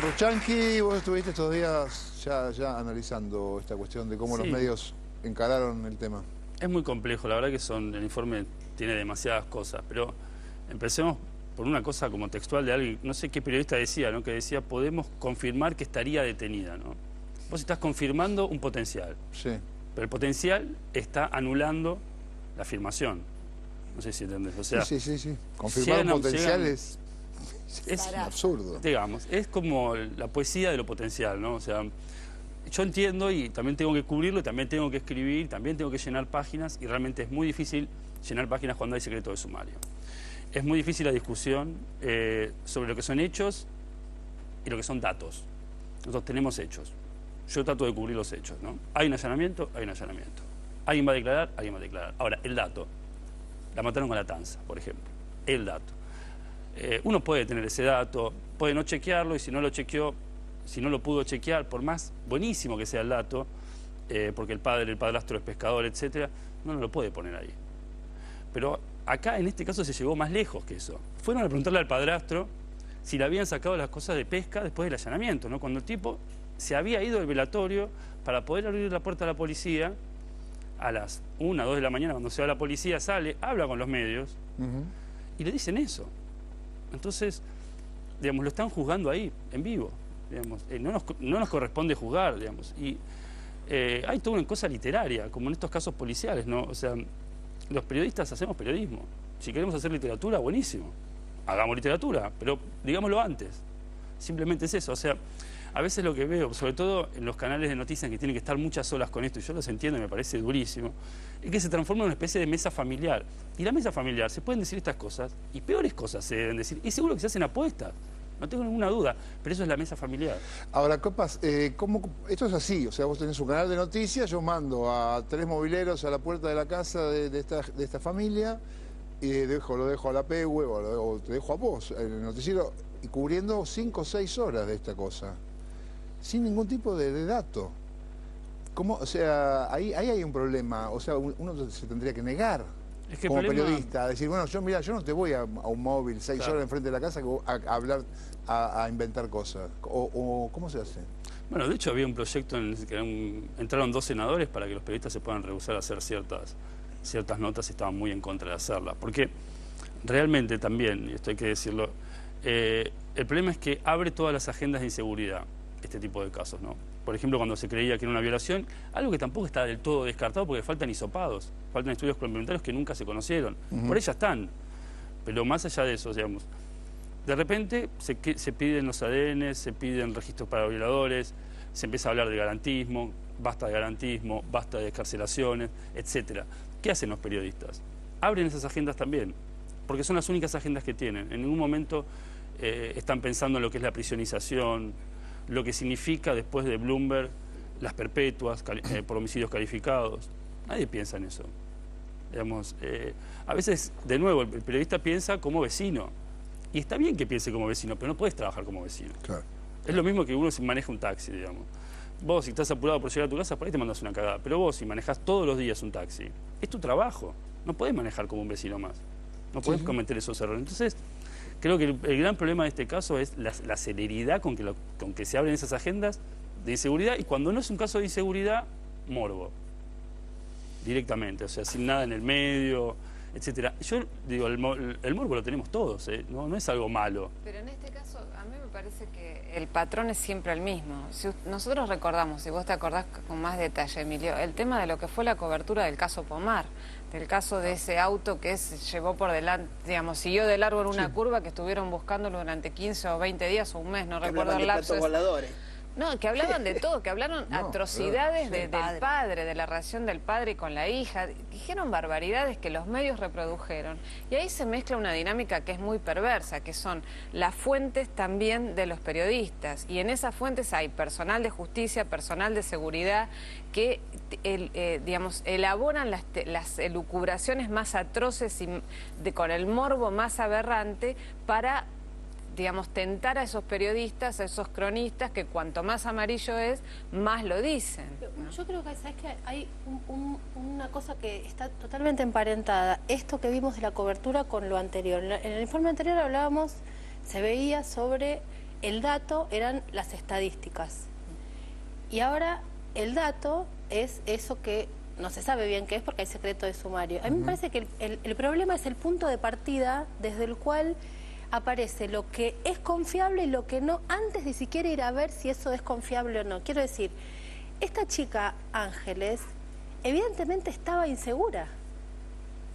Ruchanqui, vos estuviste estos días ya analizando esta cuestión de cómo los medios encararon el tema. Es muy complejo, la verdad que el informe tiene demasiadas cosas, pero empecemos por una cosa como textual de alguien, no sé qué periodista decía, ¿no? Que decía, podemos confirmar que estaría detenida, ¿no? Vos estás confirmando un potencial, Sí. pero el potencial está anulando la afirmación. No sé si entendés, o sea... Sí. Confirmar un potencial es absurdo. Digamos, es como la poesía de lo potencial, ¿no? O sea, yo entiendo y también tengo que cubrirlo, y también tengo que escribir, también tengo que llenar páginas, y realmente es muy difícil llenar páginas cuando hay secreto de sumario. Es muy difícil la discusión sobre lo que son hechos y lo que son datos. Nosotros tenemos hechos. Yo trato de cubrir los hechos, ¿no? Hay un allanamiento, hay un allanamiento. Alguien va a declarar, alguien va a declarar. Ahora, el dato. La mataron con la tanza, por ejemplo. El dato. Uno puede tener ese dato, puede no chequearlo, y si no lo chequeó, si no lo pudo chequear, por más buenísimo que sea el dato, porque el padrastro es pescador, etcétera, no lo puede poner ahí. Pero acá, en este caso, se llegó más lejos que eso. Fueron a preguntarle al padrastro si le habían sacado las cosas de pesca después del allanamiento, ¿no? Cuando el tipo se había ido del velatorio para poder abrir la puerta a la policía, a las 1, 2 de la mañana, cuando se va la policía, sale, habla con los medios, y le dicen eso. Entonces, digamos, lo están juzgando ahí, en vivo. Digamos, no nos corresponde juzgar, digamos. Y hay toda una cosa literaria, como en estos casos policiales, ¿no? O sea, los periodistas hacemos periodismo. Si queremos hacer literatura, buenísimo. Hagamos literatura, pero digámoslo antes. Simplemente es eso. O sea, a veces lo que veo, sobre todo en los canales de noticias que tienen que estar muchas horas con esto, y yo los entiendo y me parece durísimo, es que se transforma en una especie de mesa familiar. Y la mesa familiar se pueden decir estas cosas, y peores cosas se deben decir, y seguro que se hacen apuestas. No tengo ninguna duda, pero eso es la mesa familiar. Ahora, Copas, esto es así, o sea, vos tenés un canal de noticias, yo mando a 3 mobileros a la puerta de la casa de esta familia, y lo dejo a la PEHUE o te dejo a vos, en el noticiero, y cubriendo 5 o 6 horas de esta cosa, sin ningún tipo de dato. ¿Cómo? O sea, ahí hay un problema, o sea, uno se tendría que negar. Es que como periodista, a decir, bueno, yo no te voy a un móvil 6 horas enfrente de la casa a hablar, a inventar cosas. O ¿cómo se hace? Bueno, de hecho había un proyecto en el que entraron 2 senadores para que los periodistas se puedan rehusar a hacer ciertas notas, y estaban muy en contra de hacerlas. Porque realmente también, y esto hay que decirlo, el problema es que abre todas las agendas de inseguridad, este tipo de casos, ¿no? Por ejemplo, cuando se creía que era una violación, algo que tampoco está del todo descartado porque faltan hisopados, faltan estudios complementarios que nunca se conocieron. Por ahí ya están. Pero más allá de eso, digamos, de repente se piden los ADN, se piden registros para violadores, se empieza a hablar de garantismo, basta de excarcelaciones, etcétera. ¿Qué hacen los periodistas? Abren esas agendas también, porque son las únicas agendas que tienen. En ningún momento están pensando en lo que es la prisionización, lo que significa después de Bloomberg las perpetuas por homicidios calificados. Nadie piensa en eso. Digamos, a veces, de nuevo, el periodista piensa como vecino. Y está bien que piense como vecino, pero no puedes trabajar como vecino. Claro. Es lo mismo que uno si maneja un taxi, digamos. Vos, si estás apurado por llegar a tu casa, por ahí te mandas una cagada. Pero vos, si manejás todos los días un taxi, es tu trabajo. No podés manejar como un vecino más. No podés cometer esos errores. Entonces, creo que el gran problema de este caso es la celeridad con que se abren esas agendas de inseguridad, y cuando no es un caso de inseguridad, morbo. Directamente, o sea, sin nada en el medio, etcétera. Yo digo, el morbo lo tenemos todos, no es algo malo. Pero en este caso, a mí me parece que el patrón es siempre el mismo. Si nosotros recordamos, si vos te acordás con más detalle, Emilio, el tema de lo que fue la cobertura del caso Pomar, del caso de ese auto que llevó por delante, digamos, siguió de largo en una curva, que estuvieron buscándolo durante 15 o 20 días o un mes, no recuerdo el lapso. No, que hablaban de todo, que hablaron atrocidades del padre, de la relación del padre con la hija. Dijeron barbaridades que los medios reprodujeron. Y ahí se mezcla una dinámica que es muy perversa, que son las fuentes también de los periodistas. Y en esas fuentes hay personal de justicia, personal de seguridad, que digamos, elaboran las elucubraciones más atroces y con el morbo más aberrante para, digamos, tentar a esos periodistas, a esos cronistas, que cuanto más amarillo es, más lo dicen, ¿no? Yo creo que, ¿sabes qué? Hay una cosa que está totalmente emparentada, esto que vimos de la cobertura con lo anterior. En el informe anterior hablábamos, se veía sobre el dato eran las estadísticas. Y ahora el dato es eso que no se sabe bien qué es porque hay secreto de sumario. A mí me parece que el problema es el punto de partida desde el cual aparece lo que es confiable y lo que no, antes de siquiera ir a ver si eso es confiable o no. Quiero decir, esta chica Ángeles evidentemente estaba insegura.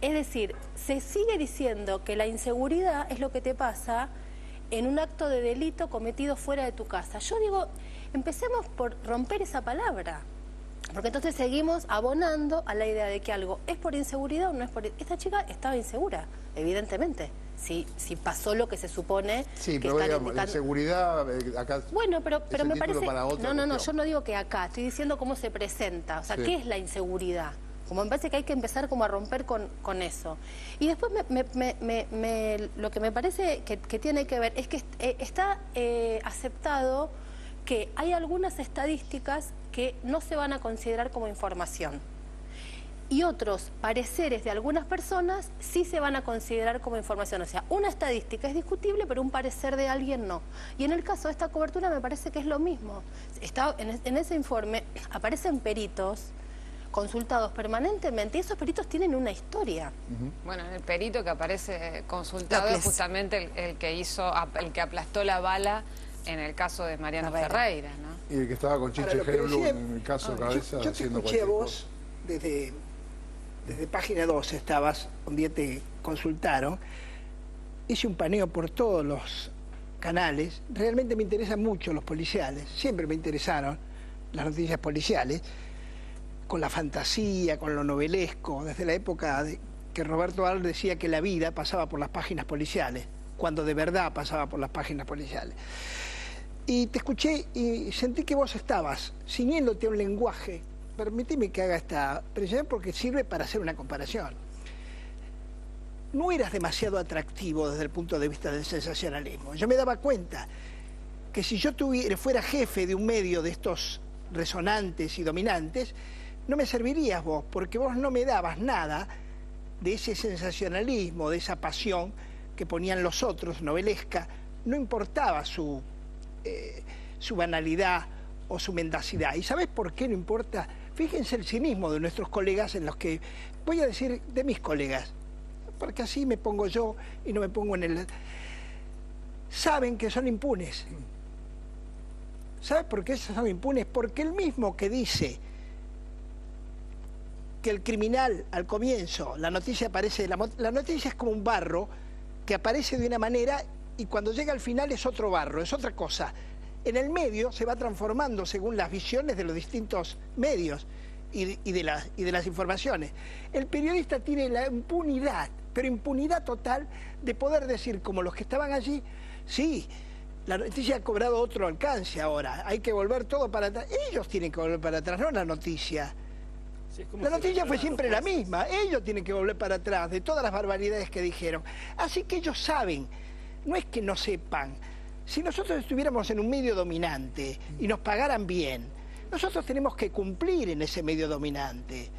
Es decir, se sigue diciendo que la inseguridad es lo que te pasa en un acto de delito cometido fuera de tu casa. Yo digo, empecemos por romper esa palabra, porque entonces seguimos abonando a la idea de que algo es por inseguridad o no es por... Esta chica estaba insegura, evidentemente. Si pasó lo que se supone sí, que pero están digamos, indicando. La seguridad acá. Bueno, pero me parece... No, yo no digo que acá, estoy diciendo cómo se presenta, o sea, ¿qué es la inseguridad? Como me parece que hay que empezar como a romper con eso. Y después lo que me parece que tiene que ver es que está aceptado que hay algunas estadísticas que no se van a considerar como información. Y otros pareceres de algunas personas sí se van a considerar como información. O sea, una estadística es discutible, pero un parecer de alguien no. Y en el caso de esta cobertura me parece que es lo mismo. En ese informe aparecen peritos consultados permanentemente y esos peritos tienen una historia. Bueno, el perito que aparece consultado es justamente el que aplastó la bala en el caso de Mariano Ferreira, ¿no? Y el que estaba con Chiche Helblum en el caso Cabeza yo haciendo te escuché a cualquier vos desde página 12 estabas, un día te consultaron, hice un paneo por todos los canales, realmente me interesan mucho los policiales, siempre me interesaron las noticias policiales, con la fantasía, con lo novelesco, desde la época de que Roberto Al decía que la vida pasaba por las páginas policiales, cuando de verdad pasaba por las páginas policiales. Y te escuché y sentí que vos estabas ciñéndote a un lenguaje. Permitime que haga esta precisión porque sirve para hacer una comparación. No eras demasiado atractivo desde el punto de vista del sensacionalismo. Yo me daba cuenta que si yo fuera jefe de un medio de estos resonantes y dominantes, no me servirías vos, porque vos no me dabas nada de ese sensacionalismo, de esa pasión que ponían los otros, novelesca. No importaba su banalidad o su mendacidad. ¿Y sabés por qué no importa? Fíjense el cinismo de nuestros colegas en los que, voy a decir de mis colegas, porque así me pongo yo y no me pongo en el... Saben que son impunes. ¿Sabes por qué son impunes? Porque el mismo que dice que el criminal al comienzo, la noticia aparece, la noticia es como un barro que aparece de una manera y cuando llega al final es otro barro, es otra cosa. En el medio se va transformando según las visiones de los distintos medios y de las informaciones. El periodista tiene la impunidad, pero impunidad total, de poder decir, como los que estaban allí, sí, la noticia ha cobrado otro alcance ahora, hay que volver todo para atrás. Ellos tienen que volver para atrás, no la noticia. Sí, la noticia fue siempre la misma, ellos tienen que volver para atrás de todas las barbaridades que dijeron. Así que ellos saben, no es que no sepan. Si nosotros estuviéramos en un medio dominante y nos pagaran bien, nosotros tenemos que cumplir en ese medio dominante.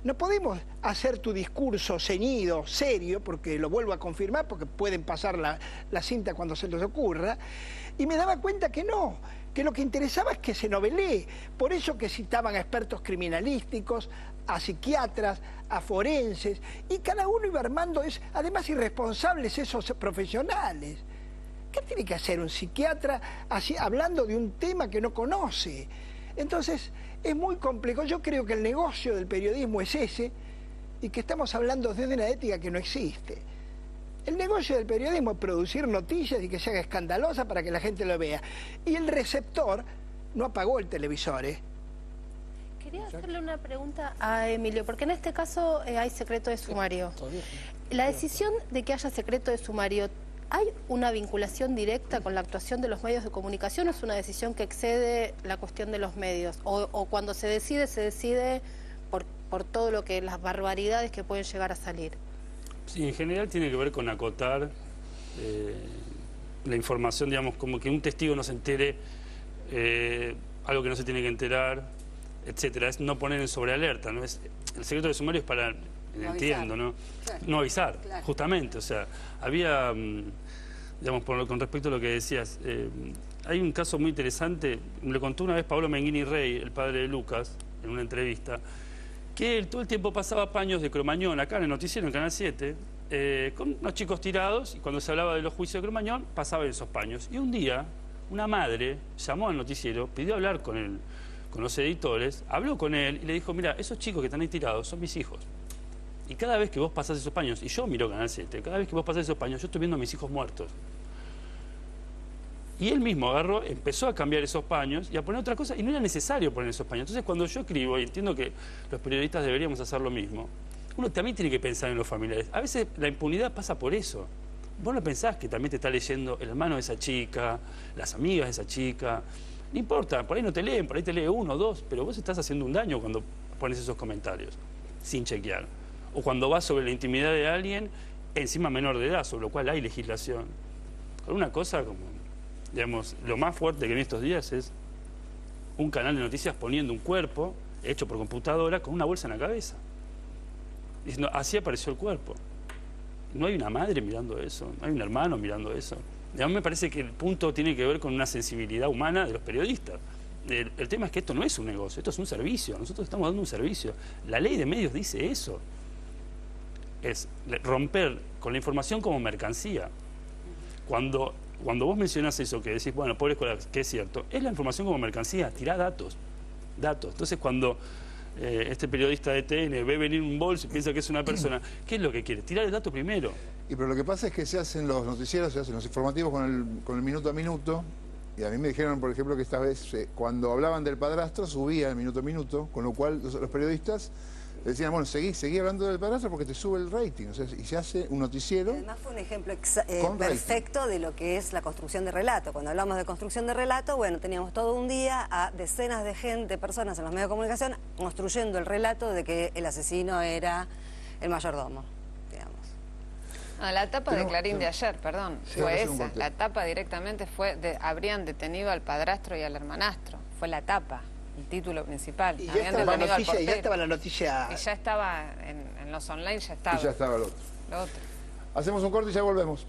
No podemos hacer tu discurso ceñido, serio, porque lo vuelvo a confirmar, porque pueden pasar la cinta cuando se les ocurra. Y me daba cuenta que no, que lo que interesaba es que se novelee. Por eso que citaban a expertos criminalísticos, a psiquiatras, a forenses, y cada uno iba armando, además irresponsables esos profesionales. ¿Qué tiene que hacer un psiquiatra así, hablando de un tema que no conoce? Entonces, es muy complejo. Yo creo que el negocio del periodismo es ese y que estamos hablando desde una ética que no existe. El negocio del periodismo es producir noticias y que se haga escandalosa para que la gente lo vea. Y el receptor no apagó el televisor, Quería hacerle una pregunta a Emilio, porque en este caso hay secreto de sumario. La decisión de que haya secreto de sumario, ¿hay una vinculación directa con la actuación de los medios de comunicación o es una decisión que excede la cuestión de los medios? ¿O cuando se decide por todo lo que, las barbaridades que pueden llegar a salir? Sí, en general tiene que ver con acotar la información, digamos, como que un testigo no se entere algo que no se tiene que enterar, etcétera. Es no poner en sobrealerta, ¿no? El secreto de sumario es para... No entiendo, avisar. ¿no? Claro. No avisar, Claro. justamente. O sea, había digamos, con respecto a lo que decías. Hay un caso muy interesante, me lo contó una vez Pablo Menghini Rey, el padre de Lucas, en una entrevista, que él todo el tiempo pasaba paños de Cromañón acá en el noticiero, en Canal 7, con unos chicos tirados, y cuando se hablaba de los juicios de Cromañón, pasaban esos paños. Y un día, una madre llamó al noticiero, pidió hablar con los editores, habló con él y le dijo, mira, esos chicos que están ahí tirados son mis hijos. Y cada vez que vos pasás esos paños, y yo miro Canal 7, cada vez que vos pasás esos paños, yo estoy viendo a mis hijos muertos. Y él mismo agarró, empezó a cambiar esos paños y a poner otra cosa, y no era necesario poner esos paños. Entonces, cuando yo escribo, y entiendo que los periodistas deberíamos hacer lo mismo, uno también tiene que pensar en los familiares. A veces la impunidad pasa por eso. Vos no pensás que también te está leyendo el hermano de esa chica, las amigas de esa chica. No importa, por ahí no te leen, por ahí te lee uno o dos, pero vos estás haciendo un daño cuando pones esos comentarios, sin chequear. O cuando vas sobre la intimidad de alguien, encima menor de edad, sobre lo cual hay legislación. Con una cosa como, digamos, lo más fuerte que en estos días es un canal de noticias poniendo un cuerpo hecho por computadora con una bolsa en la cabeza. Diciendo, así apareció el cuerpo. No hay una madre mirando eso, no hay un hermano mirando eso. A mí me parece que el punto tiene que ver con una sensibilidad humana de los periodistas. El tema es que esto no es un negocio, esto es un servicio. Nosotros estamos dando un servicio. La ley de medios dice eso. Es romper con la información como mercancía. Cuando vos mencionás eso, que decís, bueno, pobre escuela, que es cierto, es la información como mercancía, tirá datos. Entonces, cuando este periodista de TN ve venir un bolso y piensa que es una persona, ¿qué es lo que quiere? Tirar el dato primero. Y pero lo que pasa es que se hacen los noticieros, se hacen los informativos con el minuto a minuto, y a mí me dijeron, por ejemplo, que esta vez, cuando hablaban del padrastro, subía el minuto a minuto, con lo cual los periodistas decían, bueno, seguí hablando del padrastro porque te sube el rating, o sea, y se hace un noticiero. Además fue un ejemplo perfecto de lo que es la construcción de relato. Cuando hablamos de construcción de relato, bueno, teníamos todo un día a decenas de personas en los medios de comunicación construyendo el relato de que el asesino era el mayordomo, digamos. No, la tapa de Clarín de ayer, perdón, Sí, fue es un esa. corte. La tapa directamente fue, habrían detenido al padrastro y al hermanastro. Fue la tapa, el título principal. Y ya Habían estaba, detenido al ya portero. estaba la noticia. Y ya estaba en los online, ya estaba. Y ya estaba el otro. Lo otro. Hacemos un corte y ya volvemos.